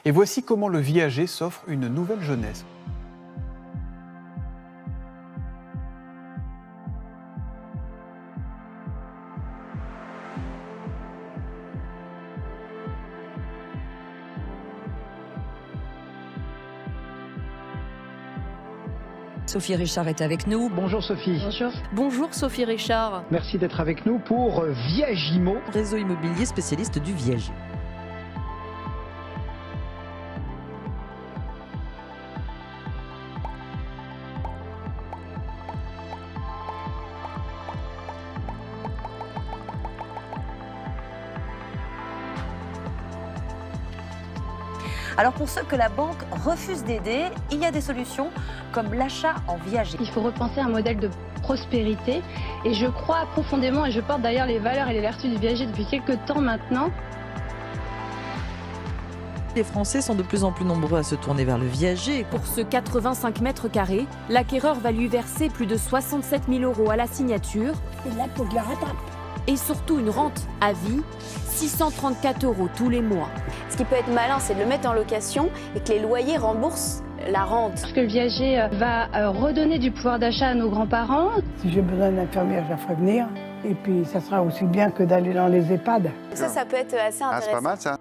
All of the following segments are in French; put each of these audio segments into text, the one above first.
Et voici comment le viager s'offre une nouvelle jeunesse. Sophie Richard est avec nous. Bonjour Sophie. Bonjour. Bonjour Sophie Richard. Merci d'être avec nous pour Viagimo. Réseau immobilier spécialiste du viager. Alors pour ceux que la banque refuse d'aider, il y a des solutions comme l'achat en viager. Il faut repenser un modèle de prospérité et je crois profondément, et je porte d'ailleurs les valeurs et les vertus du viager depuis quelques temps maintenant. Les Français sont de plus en plus nombreux à se tourner vers le viager. Pour ce 85 mètres carrés, l'acquéreur va lui verser plus de 67 000 € à la signature. Et là, faut que je la rattrape. Et surtout une rente à vie, 634 € tous les mois. Ce qui peut être malin, c'est de le mettre en location et que les loyers remboursent la rente. Parce que le viager va redonner du pouvoir d'achat à nos grands-parents. Si j'ai besoin d'infirmière, je la ferai venir. Et puis, ça sera aussi bien que d'aller dans les EHPAD. Ça peut être assez intéressant. C'est pas mal ça.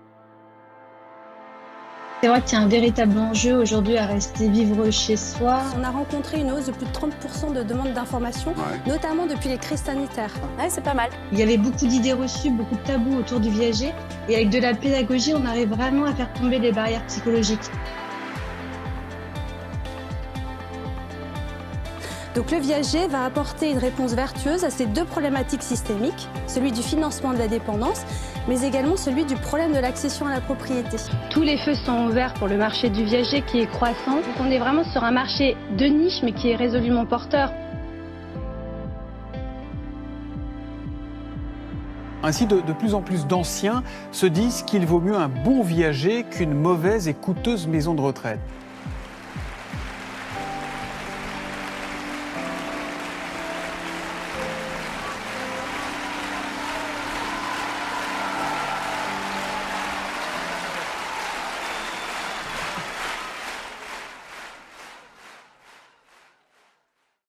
C'est vrai qu'il y a un véritable enjeu aujourd'hui à rester vivre chez soi. On a rencontré une hausse de plus de 30% de demandes d'informations, notamment depuis les crises sanitaires. Ouais, c'est pas mal. Il y avait beaucoup d'idées reçues, beaucoup de tabous autour du viager. Et avec de la pédagogie, on arrive vraiment à faire tomber les barrières psychologiques. Donc le viager va apporter une réponse vertueuse à ces deux problématiques systémiques, celui du financement de la dépendance, mais également celui du problème de l'accession à la propriété. Tous les feux sont ouverts pour le marché du viager qui est croissant. Donc on est vraiment sur un marché de niche, mais qui est résolument porteur. Ainsi, de plus en plus d'anciens se disent qu'il vaut mieux un bon viager qu'une mauvaise et coûteuse maison de retraite.